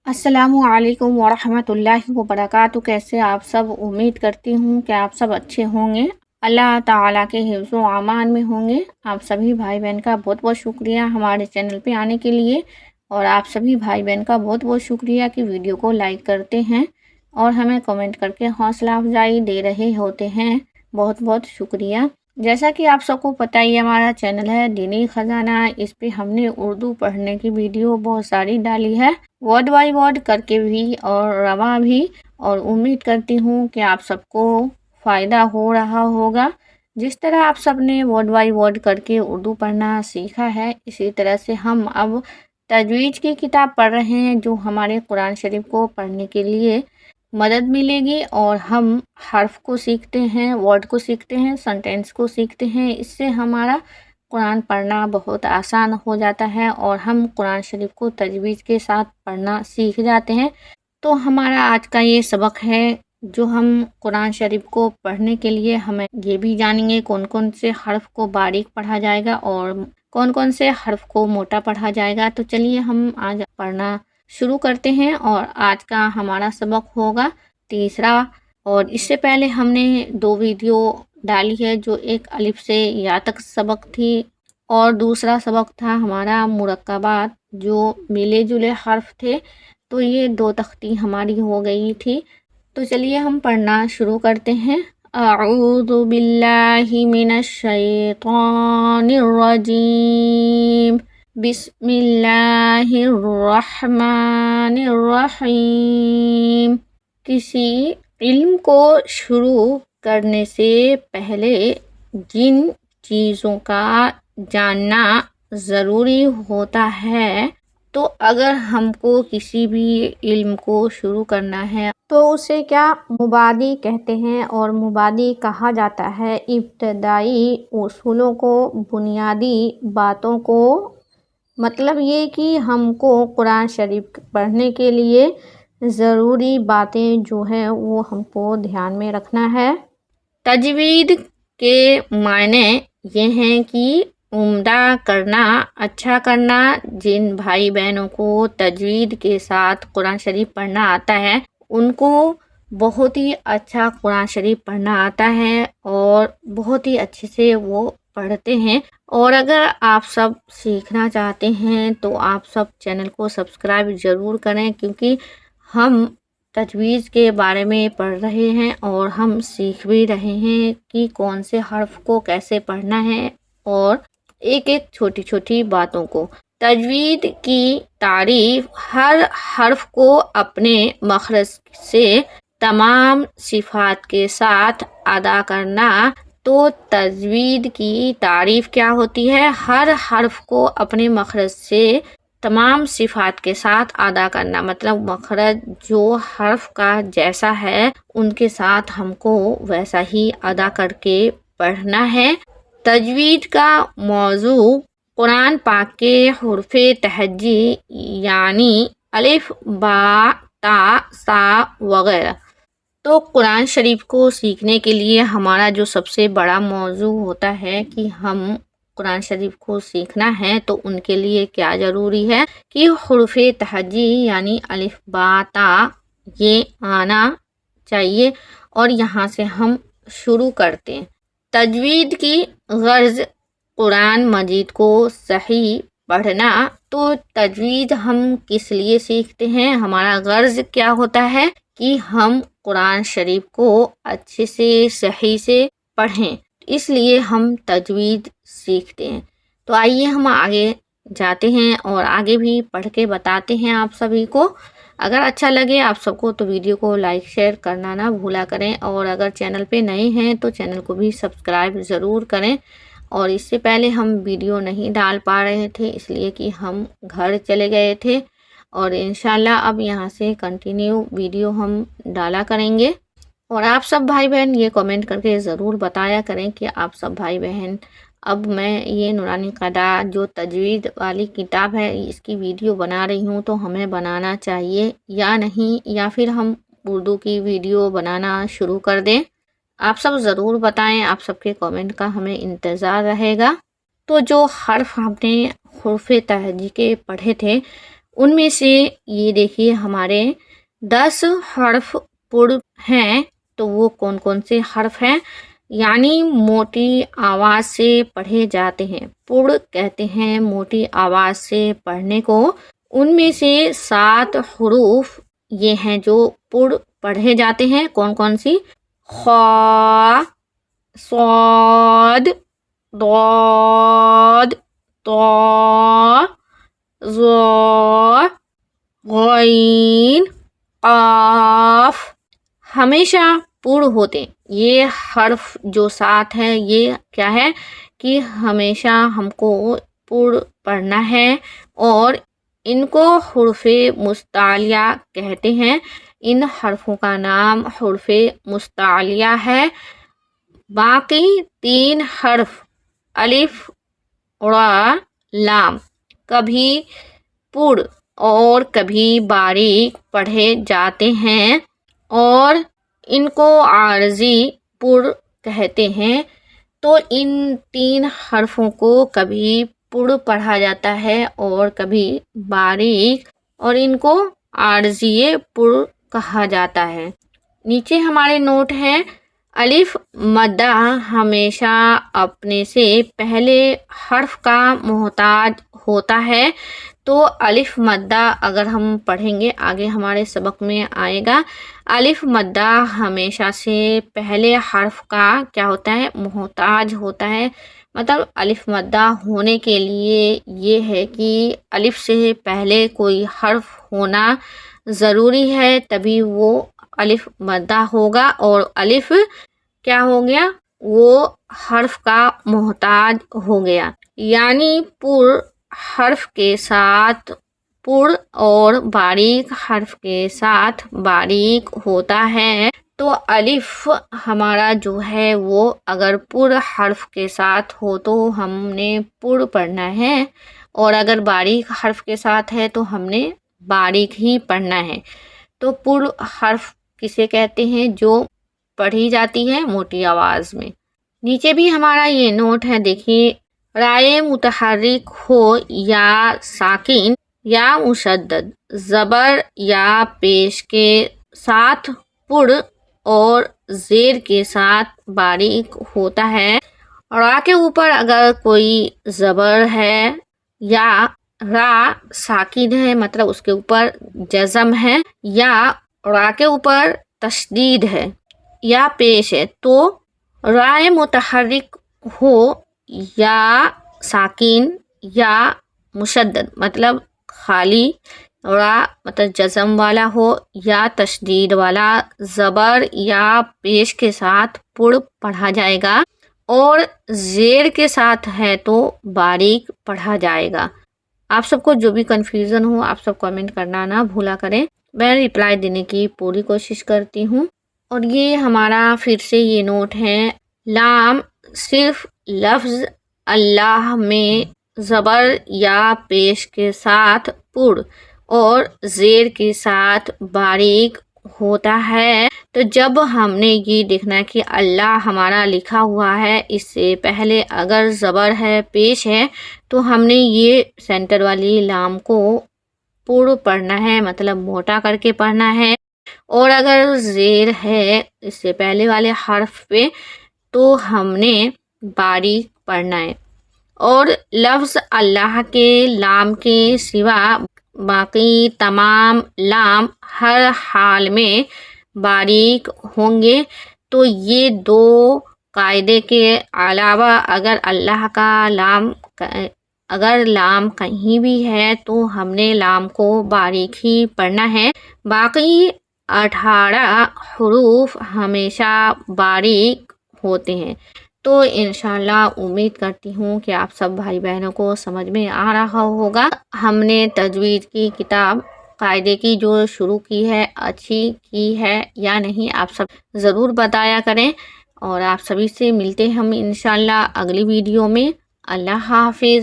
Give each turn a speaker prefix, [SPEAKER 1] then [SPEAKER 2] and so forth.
[SPEAKER 1] السلام علیکم ورحمۃ اللہ وبرکاتہ۔ کیسے آپ سب؟ امید کرتی ہوں کہ آپ سب اچھے ہوں گے، اللہ تعالیٰ کے حفظ و امان میں ہوں گے۔ آپ سبھی بھائی بہن کا بہت بہت شکریہ ہمارے چینل پہ آنے کے لیے، اور آپ سبھی بھائی بہن کا بہت بہت شکریہ کہ ویڈیو کو لائک کرتے ہیں اور ہمیں کمنٹ کر کے حوصلہ افزائی دے رہے ہوتے ہیں۔ بہت بہت شکریہ۔ جیسا کہ آپ سب کو پتہ ہی ہمارا چینل ہے دینی خزانہ، اس پہ ہم نے اردو پڑھنے کی ویڈیو بہت ساری ڈالی ہے، ورڈ بائی ورڈ کر کے بھی اور رواں بھی، اور امید کرتی ہوں کہ آپ سب کو فائدہ ہو رہا ہوگا۔ جس طرح آپ سب نے ورڈ بائی ورڈ کر کے اردو پڑھنا سیکھا ہے، اسی طرح سے ہم اب تجوید کی کتاب پڑھ رہے ہیں، جو ہمارے قرآن شریف کو پڑھنے کے لیے مدد ملے گی، اور ہم حرف کو سیکھتے ہیں، ورڈ کو سیکھتے ہیں، سنٹینس کو سیکھتے ہیں۔ اس سے ہمارا قرآن پڑھنا بہت آسان ہو جاتا ہے، اور ہم قرآن شریف کو تجوید کے ساتھ پڑھنا سیکھ جاتے ہیں۔ تو ہمارا آج کا یہ سبق ہے، جو ہم قرآن شریف کو پڑھنے کے لیے ہمیں یہ بھی جانیں گے کون کون سے حرف کو باریک پڑھا جائے گا اور کون کون سے حرف کو موٹا پڑھا جائے گا۔ تو چلیے ہم آج پڑھنا شروع کرتے ہیں، اور آج کا ہمارا سبق ہوگا تیسرا۔ اور اس سے پہلے ہم نے 2 ویڈیو ڈالی ہے، جو ایک الف سے یا تک سبق تھی، اور دوسرا سبق تھا ہمارا مرکبات، جو ملے جلے حرف تھے۔ تو یہ 2 تختی ہماری ہو گئی تھی۔ تو چلیے ہم پڑھنا شروع کرتے ہیں۔ اعوذ باللہ من الشیطان الرجیم، بسم اللہ الرحمن الرحیم۔ کسی علم کو شروع کرنے سے پہلے جن چیزوں کا جاننا ضروری ہوتا ہے، تو اگر ہم کو کسی بھی علم کو شروع کرنا ہے تو اسے کیا مبادی کہتے ہیں، اور مبادی کہا جاتا ہے ابتدائی اصولوں کو، بنیادی باتوں کو۔ مطلب یہ کہ ہم کو قرآن شریف پڑھنے کے لیے ضروری باتیں جو ہیں وہ ہم کو دھیان میں رکھنا ہے۔ تجوید کے معنی یہ ہیں کہ عمدہ کرنا، اچھا کرنا۔ جن بھائی بہنوں کو تجوید کے ساتھ قرآن شریف پڑھنا آتا ہے، ان کو بہت ہی اچھا قرآن شریف پڑھنا آتا ہے، اور بہت ہی اچھے سے وہ پڑھتے ہیں۔ اور اگر آپ سب سیکھنا چاہتے ہیں تو آپ سب چینل کو سبسکرائب ضرور کریں، کیونکہ ہم تجوید کے بارے میں پڑھ رہے ہیں اور ہم سیکھ بھی رہے ہیں کہ کون سے حرف کو کیسے پڑھنا ہے، اور ایک ایک چھوٹی چھوٹی باتوں کو۔ تجوید کی تعریف ہر حرف کو اپنے مخرج سے تمام صفات کے ساتھ ادا کرنا۔ تو تجوید کی تعریف کیا ہوتی ہے؟ ہر حرف کو اپنے مخرج سے تمام صفات کے ساتھ ادا کرنا، مطلب مخرج جو حرف کا جیسا ہے ان کے ساتھ ہم کو ویسا ہی ادا کر کے پڑھنا ہے۔ تجوید کا موضوع قرآن پاک کے حروف تہجی، یعنی الف، با، تا، سا وغیرہ۔ تو قرآن شریف کو سیکھنے کے لیے ہمارا جو سب سے بڑا موضوع ہوتا ہے کہ ہم قرآن شریف کو سیکھنا ہے، تو ان کے لیے کیا ضروری ہے کہ حروف تہجی یعنی الف، با، تا یہ آنا چاہیے، اور یہاں سے ہم شروع کرتے ہیں۔ تجوید کی غرض قرآن مجید کو صحیح پڑھنا۔ تو تجوید ہم کس لیے سیکھتے ہیں؟ ہمارا غرض کیا ہوتا ہے کہ ہم قرآن شریف کو اچھے سے صحیح سے پڑھیں، اس لیے ہم تجوید سیکھتے ہیں۔ تو آئیے ہم آگے جاتے ہیں اور آگے بھی پڑھ کے بتاتے ہیں آپ سبھی کو۔ اگر اچھا لگے آپ سب کو تو ویڈیو کو لائک شیئر کرنا نہ بھولا کریں، اور اگر چینل پہ نئے ہیں تو چینل کو بھی سبسکرائب ضرور کریں۔ اور اس سے پہلے ہم ویڈیو نہیں ڈال پا رہے تھے، اس لیے کہ ہم گھر چلے گئے تھے، اور انشاءاللہ اب یہاں سے کنٹینیو ویڈیو ہم ڈالا کریں گے۔ اور آپ سب بھائی بہن یہ کمنٹ کر کے ضرور بتایا کریں کہ آپ سب بھائی بہن اب میں یہ نورانی قدا جو تجوید والی کتاب ہے اس کی ویڈیو بنا رہی ہوں، تو ہمیں بنانا چاہیے یا نہیں، یا پھر ہم اردو کی ویڈیو بنانا شروع کر دیں۔ آپ سب ضرور بتائیں، آپ سب کے کمنٹ کا ہمیں انتظار رہے گا۔ تو جو حرف ہم نے حروف تہجی کے پڑھے تھے ان میں سے یہ دیکھیے ہمارے 10 حرف پر ہیں، تو وہ کون کون سے حرف ہیں؟ یعنی موٹی آواز سے پڑھے جاتے ہیں، پر کہتے ہیں موٹی آواز سے پڑھنے کو۔ ان میں سے 7 حروف یہ ہیں جو پر پڑھے جاتے ہیں، کون کون سی؟ خا، صاد، ضاد، طا، ظا، غین، قاف، ہمیشہ پر ہوتے ہیں۔ یہ حرف جو 7 ہیں یہ کیا ہے کہ ہمیشہ ہم کو پر پڑھنا ہے، اور ان کو حروف مستعلیہ کہتے ہیں۔ ان حرفوں کا نام حروف مستعلیہ ہے۔ باقی 3 حرف الف، را، لام کبھی پر اور کبھی باریک پڑھے جاتے ہیں، اور ان کو عارضی پر کہتے ہیں۔ تو ان 3 حرفوں کو کبھی پر پڑھا جاتا ہے اور کبھی باریک، اور ان کو عارضی پر کہا جاتا ہے۔ نیچے ہمارے نوٹ ہے، الف مدہ ہمیشہ اپنے سے پہلے حرف کا محتاج ہوتا ہے۔ تو الف مدہ اگر ہم پڑھیں گے آگے ہمارے سبق میں آئے گا، الف مدہ ہمیشہ سے پہلے حرف کا کیا ہوتا ہے؟ محتاج ہوتا ہے۔ مطلب الف مدہ ہونے کے لیے یہ ہے کہ الف سے پہلے کوئی حرف ہونا ضروری ہے، تبھی وہ الف مدہ ہوگا، اور الف کیا ہو گیا؟ وہ حرف کا محتاج ہو گیا، یعنی پر حرف کے ساتھ پر اور باریک حرف کے ساتھ باریک ہوتا ہے۔ تو الف ہمارا جو ہے وہ اگر پر حرف کے ساتھ ہو تو ہم نے پر پڑھنا ہے، اور اگر باریک حرف کے ساتھ ہے تو ہم نے باریک ہی پڑھنا ہے۔ تو پر حرف کسے کہتے ہیں؟ جو پڑھی جاتی ہے موٹی آواز میں۔ نیچے بھی ہمارا یہ نوٹ ہے، دیکھیے، رائے متحرک ہو یا ساکن یا مشدد، زبر یا پیش کے ساتھ پر اور زیر کے ساتھ باریک ہوتا ہے۔ را کے اوپر اگر کوئی زبر ہے یا را ساکن ہے، مطلب اس کے اوپر جزم ہے، یا را کے اوپر تشدید ہے یا پیش ہے، تو رائے متحرک ہو یا ساکن یا مشدد، مطلب خالی را مطلب جزم والا ہو یا تشدید والا، زبر یا پیش کے ساتھ پر پڑھا جائے گا، اور زیر کے ساتھ ہے تو باریک پڑھا جائے گا۔ آپ سب کو جو بھی کنفیوژن ہو آپ سب کمنٹ کرنا نہ بھولا کریں، میں رپلائی دینے کی پوری کوشش کرتی ہوں۔ اور یہ ہمارا پھر سے یہ نوٹ ہے، لام صرف لفظ اللہ میں زبر یا پیش کے ساتھ پر اور زیر کے ساتھ باریک ہوتا ہے۔ تو جب ہم نے یہ دیکھنا کہ اللہ ہمارا لکھا ہوا ہے، اس سے پہلے اگر زبر ہے، پیش ہے، تو ہم نے یہ سینٹر والی لام کو پر پڑھنا ہے، مطلب موٹا کر کے پڑھنا ہے، اور اگر زیر ہے اس سے پہلے والے حرف پہ تو ہم نے باریک پڑھنا ہے۔ اور لفظ اللہ کے لام کے سوا باقی تمام لام ہر حال میں باریک ہوں گے۔ تو یہ 2 قاعدے کے علاوہ اگر لام کہیں بھی ہے تو ہم نے لام کو باریک ہی پڑھنا ہے۔ باقی 18 حروف ہمیشہ باریک ہوتے ہیں۔ تو انشاءاللہ امید کرتی ہوں کہ آپ سب بھائی بہنوں کو سمجھ میں آ رہا ہوگا۔ ہم نے تجوید کی کتاب قاعدے کی جو شروع کی ہے اچھی کی ہے یا نہیں، آپ سب ضرور بتایا کریں، اور آپ سبھی سے ملتے ہم انشاءاللہ اگلی ویڈیو میں۔ اللہ حافظ۔